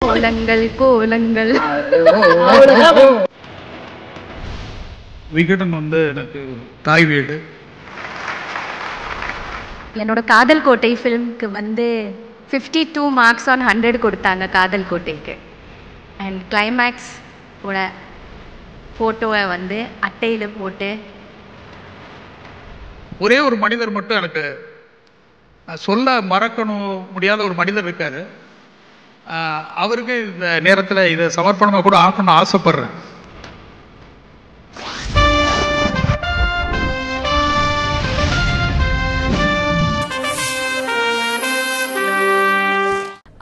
கோலங்கள் கோலங்கள். விகடன் வந்து எனக்கு தாய் வீடு. என்னோட காதல் கோட்டை ஃபிலிம்க்கு வந்து 52 மார்க்ஸ் ஆன் 100 கொடுத்தாங்க காதல் கோட்டைக்கு. அண்ட் கிளைமேக்ஸ் ஓட ஃபோட்டோவை வந்து அட்டையில் போட்டு ஒரே ஒரு மனிதர் மட்டும் எனக்கு சொல்ல மறக்கணும் முடியாத ஒரு மனிதர் இருக்காரு. அவருக்கு இந்த நேரத்தில் இதை சமர்ப்பணமாக கூட ஆக்கணும்னு ஆசைப்படுறேன்.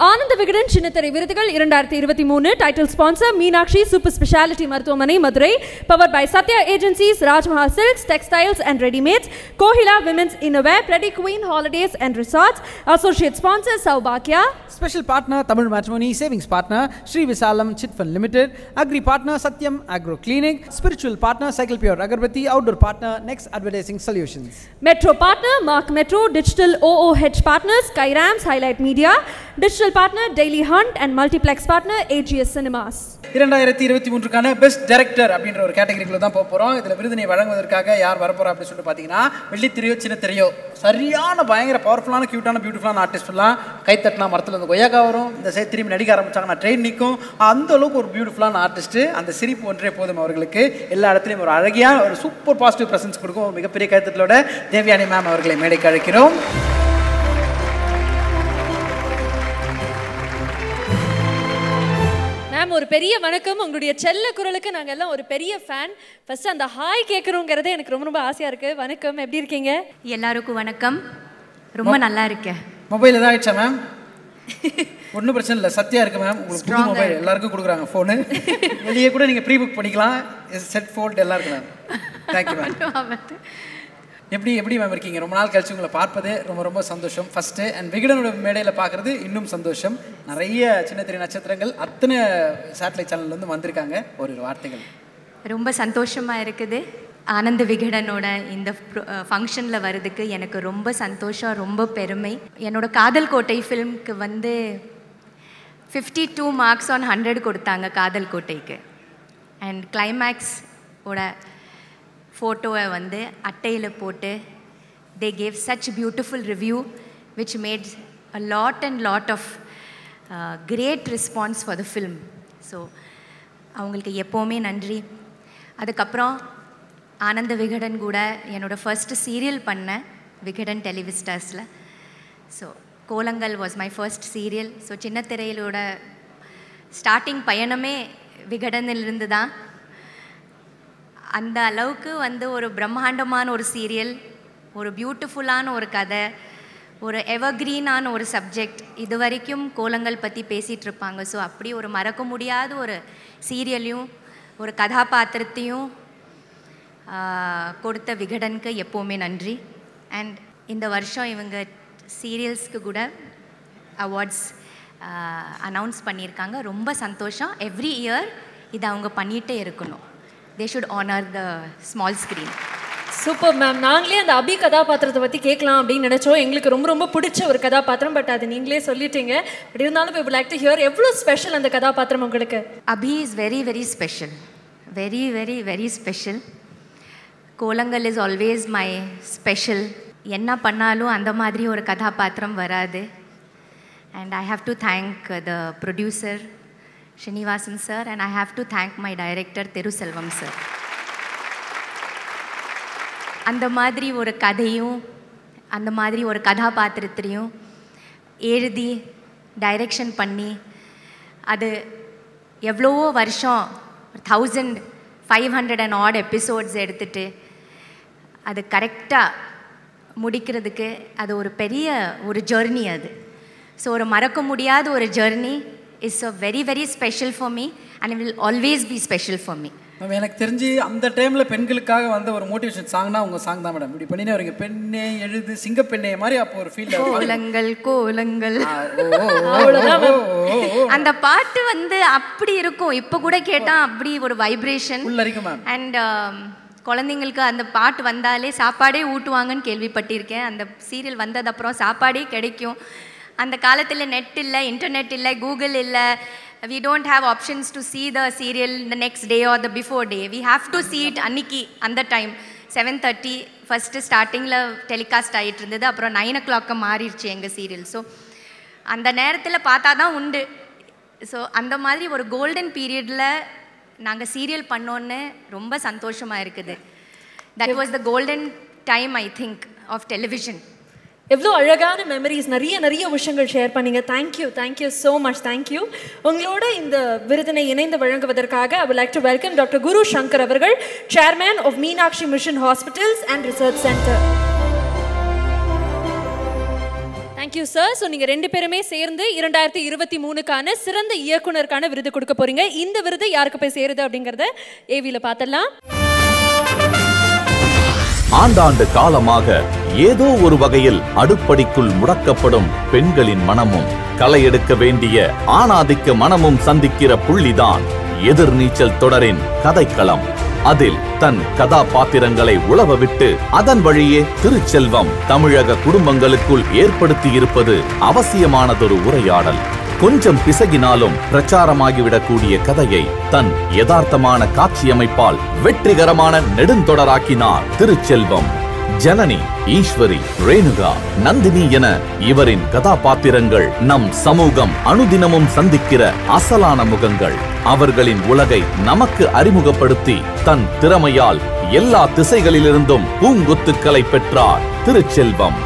ஆனந்த விகடன் சின்னத்திரை விருதுகள் 2023. Title sponsor Meenakshi super speciality மருத்துவமனை Madurai. Power by Sathya agencies, Rajmahal silks, textiles and readymades, Kohila women's innerwear, Preethi queen holidays and resorts. Associate sponsor சௌபாக்யா. Special partner Tamil Matrimony, savings partner Sri Visalam Chit Fund Limited, agri partner Satyam Agro Clinic, spiritual partner Cycle Pure Agarbatti, outdoor partner Next Advertising Solutions. Metro partner Mark Metro, digital OOH partners Kairams Highlight Media, digital partner Daily Hunt and multiplex partner AGS Cinemas. 2023க்கான best director அப்படின்ற ஒரு கேட்டகரிக்குள்ள தான் போக போகிறோம். இதில் விருதினை வழங்குவதற்காக யார் வரப்போகிறா அப்படின்னு சொல்லிட்டு பார்த்தீங்கன்னா, வெள்ளித்திரையோ சின்ன திரையோ சரியான பயங்கர பவர்ஃபுல்லான க்யூட்டான பியூட்டிஃபுல்லான ஆர்டிஸ்ட்லாம் கைத்தட்டினா மரத்தில் வந்து கொய்யாக்கா வரும். இந்த சைடு திரும்பி நடிக்க ஆரம்பிச்சாங்கன்னா ட்ரெயின் நிற்கும். அந்த அளவுக்கு ஒரு பியூட்டிஃபுல்லான ஆர்டிஸ்ட்டு. அந்த சிரிப்பு ஒன்றே போதும் அவர்களுக்கு எல்லா இடத்துலையும் ஒரு அழகியான ஒரு சூப்பர் பாசிட்டிவ் ப்ரெசன்ஸ் கொடுக்கும். மிகப்பெரிய கைத்தட்டலோட தேவயானி மேம் அவர்களை மேடைக்கு அழைக்கிறோம். மேம் ஒரு பெரிய வணக்கம். உங்களுடைய செல்ல குரலுக்கு நாங்கள் எல்லாம் ஒரு பெரிய ஃபேன். ஃபர்ஸ்ட் அந்த ஹாய் கேட்குறோங்கிறதே எனக்கு ரொம்ப ரொம்ப ஆசையாக இருக்குது. வணக்கம், எப்படி இருக்கீங்க? எல்லாருக்கும் வணக்கம். ரொம்ப நல்லா இருக்கேன். மொபைல் எதாவது ஆயிடுச்சா மேம்? ஒன்றும் பிரச்சனை இல்லை, சத்தியா இருக்கு மேம். உங்களுக்கு புது மொபைல் எல்லாருக்கும் கொடுக்குறாங்க ஃபோனு. வெளியே கூட நீங்கள் ப்ரீ புக் பண்ணிக்கலாம். செட் ஃபோல்ட் எல்லாம் இருக்கு மேம். Thank you ma'am. எப்படி மேம் இருக்கீங்க? ரொம்ப நாள் கழிச்சு உங்களை பார்ப்பதே ரொம்ப ரொம்ப சந்தோஷம் ஃபஸ்ட்டு. அண்ட் விகடனோட மேடையில் பார்க்குறது இன்னும் சந்தோஷம். நிறைய சின்ன திரை நட்சத்திரங்கள் அத்தனை சேட்டலைட் சேனல்லேருந்து வந்திருக்காங்க. ஒரு வார்த்தைகள். ரொம்ப சந்தோஷமாக இருக்குது. ஆனந்த விகடனோட இந்த ஃபங்க்ஷனில் வர்றதுக்கு எனக்கு ரொம்ப சந்தோஷம், ரொம்ப பெருமை. என்னோட காதல் கோட்டை ஃபிலிம்க்கு வந்து 52 மார்க்ஸ் ஆன் 100 கொடுத்தாங்க காதல் கோட்டைக்கு. அண்ட் கிளைமேக்ஸ் ஓட ஃபோட்டோவை வந்து அட்டையில் போட்டு they gave such beautiful review which made a lot of great response for the film. So அவங்களுக்கு எப்போவுமே நன்றி. அதுக்கப்புறம் ஆனந்த விகடன் கூட என்னோடய ஃபர்ஸ்ட்டு சீரியல் பண்ணேன் Vikatan டெலிவிஸ்டாஸில். So Kolangal was my first serial. So சின்ன திரையிலோட ஸ்டார்டிங் பயணமே விகடனிலிருந்து தான். அந்த அளவுக்கு வந்து ஒரு பிரம்மாண்டமான ஒரு சீரியல், ஒரு பியூட்டிஃபுல்லான ஒரு கதை, ஒரு எவர்க்ரீனான ஒரு சப்ஜெக்ட். இது வரைக்கும் கோலங்கள் பற்றி பேசிகிட்டு இருப்பாங்க. ஸோ அப்படி ஒரு மறக்க முடியாத ஒரு சீரியலையும் ஒரு கதாபாத்திரத்தையும் கொடுத்த விகடனுக்கு எப்போவுமே நன்றி. அண்ட் இந்த வருஷம் இவங்க சீரியல்ஸ்க்கு கூட அவார்ட்ஸ் அனௌன்ஸ் பண்ணியிருக்காங்க. ரொம்ப சந்தோஷம். எவ்ரி இயர் இதை அவங்க பண்ணிகிட்டே இருக்கணும். They should honor the small screen. Super ma'am. நாங்களே அந்த அபி கதாபாத்திரத்தை பற்றி கேட்கலாம் அப்படின்னு நினச்சோம். எங்களுக்கு ரொம்ப ரொம்ப பிடிச்ச ஒரு கதாபாத்திரம். பட் அது நீங்களே சொல்லிட்டீங்க. பட் இருந்தாலும் we would like to hear எவ்வளோ ஸ்பெஷல் அந்த கதாபாத்திரம் உங்களுக்கு? Abhi is very very special. Very very very special. Kolangal is always my special. என்ன பண்ணாலும் அந்த மாதிரி ஒரு கதாபாத்திரம் வராது. And I have to thank the producer Srinivasan sir, and I have to thank my director Thiruselvam sir. அந்த மாதிரி ஒரு கதையும் அந்த மாதிரி ஒரு கதாபாத்திரத்தையும் எழுதி டைரக்ஷன் பண்ணி அது எவ்வளவோ வருஷம் 1500 and odd எபிசோட்ஸ் எடுத்துட்டு அது கரெக்டாக முடிக்கிறதுக்கு அது ஒரு பெரிய ஒரு ஜர்னி. அது ஸோ ஒரு மறக்க முடியாத ஒரு journey. It's a very very special for me and it will always be special for me. Ma'am எனக்கு தெரிஞ்சு அந்த டைமில் பெண்களுக்காக வந்த ஒரு மோட்டிவேஷன் சாங்னா உங்கள் சாங் தான் மேடம். இப்படி பண்ணினே வரீங்க, பெண்ணே எழுது சிங்க பெண்ணே மாதிரி. அப்போ ஒரு ஃபீல் கோலங்கள் கோலங்கள் அந்த பாட்டு வந்து அப்படி இருக்கும். இப்போ கூட கேட்டால் அப்படி ஒரு வைப்ரேஷன் இருக்கும் மேம். அண்ட் குழந்தைங்களுக்கு அந்த பாட்டு வந்தாலே சாப்பாடே ஊட்டுவாங்கன்னு கேள்விப்பட்டிருக்கேன். அந்த சீரியல் வந்தது அப்புறம் சாப்பாடே கிடைக்கும். அந்த காலத்தில் நெட் இல்லை, இன்டர்நெட் இல்லை, கூகுள் இல்லை, we don't have options to see the serial the next day or the before day. We have to see it அன்னைக்கு அந்த டைம் 7:30 ஃபஸ்ட்டு ஸ்டார்டிங்கில் டெலிகாஸ்ட் ஆகிட்டு இருந்தது. அப்புறம் 9 o'clock மாறிடுச்சு எங்கள் சீரியல். ஸோ அந்த நேரத்தில் பார்த்தா தான் உண்டு. ஸோ அந்த மாதிரி ஒரு கோல்டன் பீரியடில் நாங்கள் சீரியல் பண்ணோன்னு ரொம்ப சந்தோஷமாக இருக்குது. That was the golden time I think of television. எவ்வளோ அழகான மெமரிஸ், நிறைய விஷயங்கள் ஷேர் பண்ணீங்க. Thank you so much. தேங்க்யூ. உங்களோட இந்த விருதினை இணைந்து வழங்குவதற்காக I would like to welcome doctor Guru Shankar அவர்கள், chairman of Meenakshi mission hospitals and research centre. Thank you sir. So நீங்கள் 2 பேருமே சேர்ந்து 2023க்கான சிறந்த இயக்குனருக்கான விருது கொடுக்க போறீங்க. இந்த விருது யாருக்கு போய் சேருது அப்படிங்கிறத ஏவியில் பார்த்துடலாம். ஆண்டாண்டு காலமாக ஏதோ ஒரு வகையில் அடுப்படிக்குள் முடக்கப்படும் பெண்களின் மனமும் களையெடுக்க வேண்டிய ஆணாதிக்க மனமும் சந்திக்கிற புள்ளிதான் எதிர்நீச்சல் தொடரின் கதைக்களம். அதில் தன் கதாபாத்திரங்களை உழவ விட்டு அதன் வழியே திருச்செல்வம் தமிழக குடும்பங்களுக்குள் ஏற்படுத்தியிருப்பது அவசியமானதொரு உரையாடல். கொஞ்சம் பிசகினாலும் பிரச்சாரமாகிவிடக்கூடிய கதையை தன் யதார்த்தமான காட்சியமைப்பால் வெற்றிகரமான நெடுந்தொடராக்கினார் திருச்செல்வம். ஜனனி, ஈஸ்வரி, ரேணுகா, நந்தினி என இவரின் கதாபாத்திரங்கள் நம் சமூகம் அனுதினமும் சந்திக்கிற அசலான முகங்கள். அவர்களின் உலகை நமக்கு அறிமுகப்படுத்தி தன் திறமையால் எல்லா திசைகளிலிருந்தும் பூங்கொத்துக்களை பெற்றார் திருச்செல்வம்.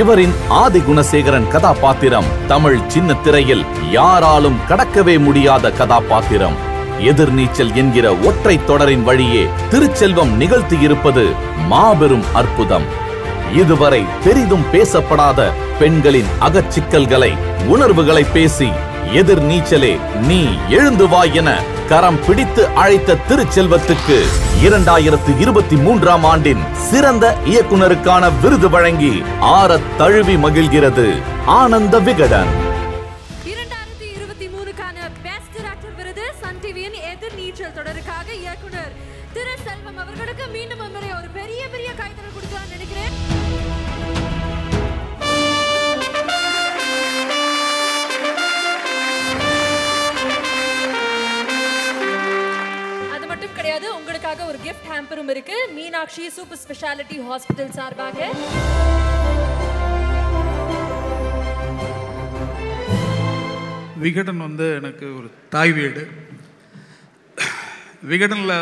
இவரின் ஆதி குணசேகரன் கதாபாத்திரம் தமிழ் சின்ன திரையில் யாராலும் கடக்கவே முடியாத கதாபாத்திரம். எதிர்நீச்சல் என்கிற ஒற்றை தொடரின் வழியே திருச்செல்வம் நிகழ்த்தியிருப்பது மாபெரும் அற்புதம். இதுவரை பெரிதும் பேசப்படாத பெண்களின் அகச்சிக்கல்களை, உணர்வுகளை பேசி எதிர்நீச்சலே நீ எழுந்து வா என கரம் பிடித்து அழைத்த திருச்செல்வத்துக்கு 2023ஆம் ஆண்டின் சிறந்த இயக்குனருக்கான விருது வழங்கி ஆரத் தழுவி மகிழ்கிறது ஆனந்த விகடன். 2023க்கான பெஸ்ட் டைரக்டர் விருது சன் டிவியின் எதிர்நீச்சல் தொடருக்காக இயக்குனர் திருச்செல்வம் அவர்களுக்கு மீண்டும் ஒரு பெரிய கைத்தட்டல் கொடுக்கலாம்னு நினைக்கிறேன். கிடையாது, உங்களுக்காக ஒரு gift hamper-ம் இருக்கு மீனாட்சி சூப்பர் ஸ்பெஷாலிட்டி ஹாஸ்பிடல் சார்பாக. விகடன் வந்து எனக்கு ஒரு தாய் வீடு. விகடனில்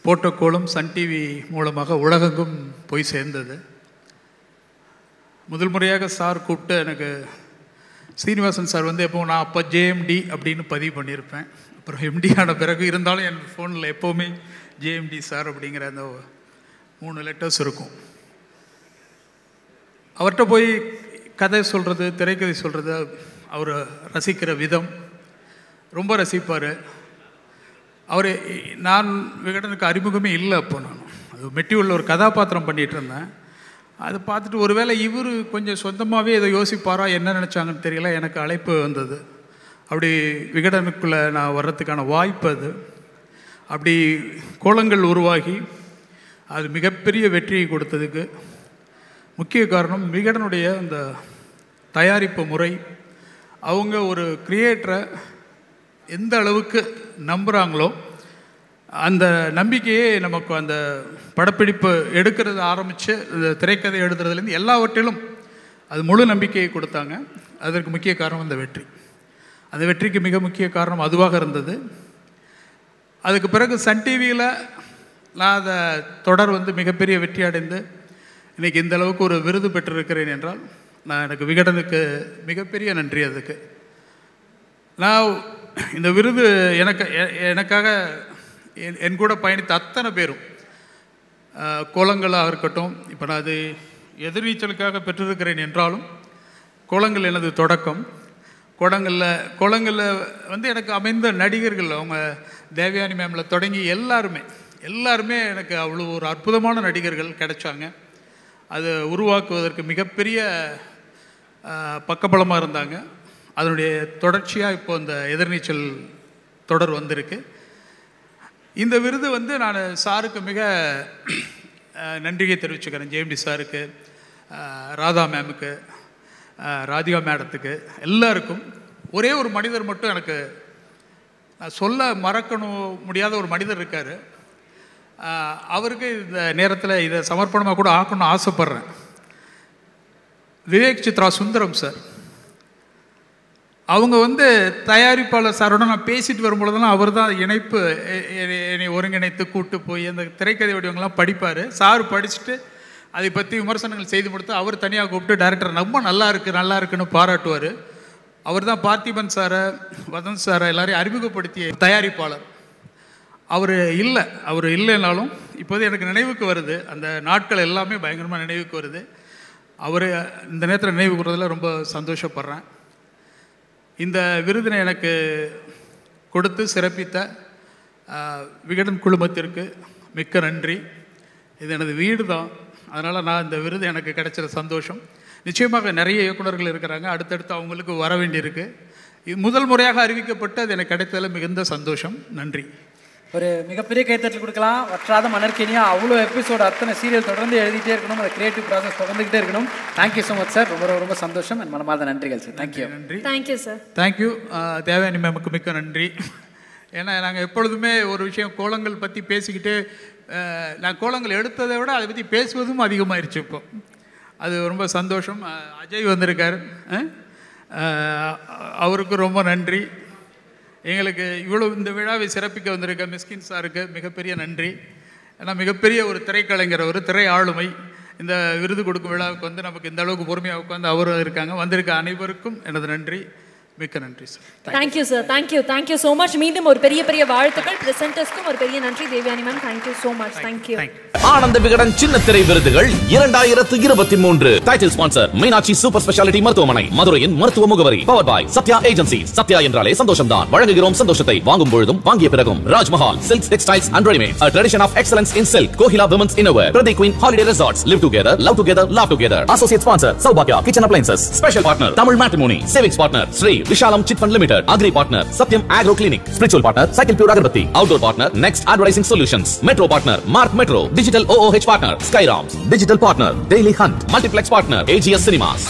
போட்ட கோலம் சன் டிவி மூலமாக உலகெங்கும் போய் சேர்ந்தது. முதல் முறையாக சார் கூப்பிட்டு எனக்கு சீனிவாசன் சார் வந்து எப்போ நான் அப்போ ஜேஎம்டி அப்படின்னு பதிவு பண்ணியிருப்பேன். அப்புறம் எம்டி ஆன பிறகு இருந்தாலும் என் ஃபோனில் எப்போவுமே ஜேஎம்டி சார் அப்படிங்கிற அந்த 3 லெட்டர்ஸ் இருக்கும். அவர்கிட்ட போய் கதை சொல்கிறது, திரைக்கதை சொல்கிறது, அவர் ரசிக்கிற விதம் ரொம்ப ரசிப்பார். அவர் நான் விகடனுக்கு அறிமுகமே இல்லை. அப்போ நான் அது மெட்டியூரில் ஒரு கதாபாத்திரம் பண்ணிகிட்டு இருந்தேன். அதை பார்த்துட்டு ஒருவேளை இவர் கொஞ்சம் சொந்தமாகவே இதை யோசிப்பாரா, என்ன நினச்சாங்கன்னு தெரியல. எனக்கு அழைப்பு வந்தது. அப்படி விகடனுக்குள்ளே நான் வர்றதுக்கான வாய்ப்பு அது. அப்படி கோலங்கள் உருவாகி அது மிகப்பெரிய வெற்றியை கொடுத்ததுக்கு முக்கிய காரணம் விகடனுடைய அந்த தயாரிப்பு முறை. அவங்க ஒரு கிரியேட்டரை எந்த அளவுக்கு நம்புகிறாங்களோ அந்த நம்பிக்கையே நமக்கு அந்த படப்பிடிப்பு எடுக்கிறது ஆரம்பித்து இந்த திரைக்கதை எழுதுறதுலேருந்து எல்லாவற்றிலும் அது முழு நம்பிக்கையை கொடுத்தாங்க. அதற்கு முக்கிய காரணம் அந்த வெற்றி. அந்த வெற்றிக்கு மிக முக்கிய காரணம் அதுவாக இருந்தது. அதுக்கு பிறகு சன் டிவியில் நான் அந்த தொடர் வந்து மிகப்பெரிய வெற்றி அடைந்து இன்றைக்கி இந்த அளவுக்கு ஒரு விருது பெற்றிருக்கிறேன் என்றால் எனக்கு விகடனுக்கு மிகப்பெரிய நன்றி. அதுக்கு நான் இந்த விருது எனக்காக என் கூட பயணித்த அத்தனை பேரும், கோலங்களாக இருக்கட்டும், இப்போ நான் அது எதிர்நீச்சலுக்காக பெற்றிருக்கிறேன் என்றாலும் கோலங்கள் எனது தொடக்கம். கோலங்களில் வந்து எனக்கு அமைந்த நடிகர்கள், அவங்க தேவயானி மேமில் தொடங்கி எல்லாருமே எனக்கு அவ்வளோ ஒரு அற்புதமான நடிகர்கள் கிடைச்சாங்க. அது உருவாக்குவதற்கு மிகப்பெரிய பக்கபலமாக இருந்தாங்க. அதனுடைய தொடர்ச்சியாக இப்போ இந்த எதிர்நீச்சல் தொடர் வந்திருக்கு. இந்த விருது வந்து நான் சாருக்கு மிக நன்றியை தெரிவிச்சுக்கிறேன். ஜேஎம்டி சாருக்கு, ராதா மேமுக்கு, ராதிகா மேடத்துக்கு, எல்லாருக்கும் ஒரே ஒரு மனிதர் மட்டும் எனக்கு நான் சொல்ல மறக்கணும் முடியாத ஒரு மனிதர் இருக்கார். அவருக்கு இந்த நேரத்தில் இதை சமர்ப்பணமாக கூட ஆக்கணும்னு ஆசைப்பட்றேன். விவேக் சித்ரா சுந்தரம் சார். அவங்க தயாரிப்பாளர் சாரோட நான் பேசிட்டு வரும்பொழுதெல்லாம் அவர் தான் இணைப்பு என்னை ஒருங்கிணைத்து கூட்டு போய் அந்த திரைக்கதை வடிவங்கள்லாம் படிப்பார். சார் படிச்சுட்டு அதை பற்றி விமர்சனங்கள் செய்து கொடுத்து அவர் தனியாக கூப்பிட்டு டைரக்டர் ரொம்ப நல்லா இருக்குன்னு பாராட்டுவார். அவர் தான் பார்த்திபன் சாரை, வதந்த் சாரை எல்லாரையும் அறிமுகப்படுத்திய தயாரிப்பாளர். அவர் இல்லைனாலும் இப்போது எனக்கு நினைவுக்கு வருது, அந்த நாட்கள் எல்லாமே பயங்கரமாக நினைவுக்கு வருது. அவர் இந்த நேரத்தில் நினைவு கூறுறதில் ரொம்ப சந்தோஷப்படுறேன். இந்த விருதினை எனக்கு கொடுத்து சிறப்பித்த விகடன் குழுமத்திற்கு மிக்க நன்றி. இது எனது வீடு தான், அதனால் நான் இந்த விருது எனக்கு கிடைச்ச சந்தோஷம். நிச்சயமாக நிறைய இயக்குநர்கள் இருக்கிறாங்க, அடுத்தடுத்து அவங்களுக்கு வர வேண்டியிருக்கு. இது முதல் முறையாக அறிவிக்கப்பட்டு அது எனக்கு கிடைத்ததில் மிகுந்த சந்தோஷம். நன்றி. ஒரு மிகப்பெரிய கைத்தட்டல் கொடுக்கலாம். வற்றாத மணற்கேணியா அவ்வளோ எபிசோடு, அத்தனை சீரியல் தொடர்ந்து எழுதிட்டே இருக்கணும், அந்த கிரியேட்டிவ் ப்ராசஸ் தொடர்ந்துகிட்டே இருக்கணும். Thank you so much sir. ரொம்ப ரொம்ப சந்தோஷம். என் மனமார்ந்த நன்றிகள் சார். தேங்க்யூ. நன்றி. Thank you sir. தேங்க்யூ. தேவயானி மேமுக்கு மிக்க நன்றி. ஏன்னா நாங்கள் எப்பொழுதுமே ஒரு விஷயம் கோலங்கள் பற்றி பேசிக்கிட்டு, நான் கோலங்கள் எடுத்ததை விட அதை பற்றி பேசுவதும் அதிகமாகிடுச்சு. இப்போ அது ரொம்ப சந்தோஷம். அஜய் வந்திருக்கார், அவருக்கு ரொம்ப நன்றி. எங்களுக்கு இவ்வளோ இந்த விழாவை சிறப்பிக்க வந்திருக்க மிஸ்கின் சாருக்கு மிகப்பெரிய நன்றி. ஏன்னா மிகப்பெரிய ஒரு திரைக்கலைஞர், ஒரு திரை ஆளுமை. இந்த விருது கொடுக்கும் விழாவுக்கு நமக்கு இந்த அளவுக்கு பொறுமையாக உட்காந்து அவரும் இருக்காங்க. வந்திருக்க அனைவருக்கும் எனது நன்றி. மிக்க நன்றி sir. Thank you sir. Thank you so much. மீண்டும் ஒரு பெரிய வாழ்த்துக்கள். பிரசன்டர்ஸ்க்கும் ஒரு பெரிய நன்றி. Devayani ma'am, thank you so much. Thank you. Ananda Vikatan சின்ன திரை விருதுகள் 2023. Title sponsor Meenakshi super speciality மருத்துவமனை, மதுரையின் மருத்துவ முகவரி. Power by Sathya agency. Sathya என்றாலே சந்தோஷம் தான். வழங்குகிறோம் சந்தோஷத்தை வாங்கும் பொழுதும் வாங்கிய பிறகும். Rajmahal silks, textiles and readymades, a tradition of excellence in silk. Kohila women's innerwear, Preethi queen holiday resorts. live together, love together, laugh together. Associate sponsor சௌபாக்யா kitchen appliances. Special partner Tamil matrimony. Savings partner Shri Vishalam chit fund limited. Agri partner Sathyam agro clinic. Spiritual partner cycle pure agarbatti. Outdoor partner next advertising solutions. Metro partner mark metro. Digital OOH partner Skyroms. Digital partner Daily Hunt. Multiplex partner AGS Cinemas.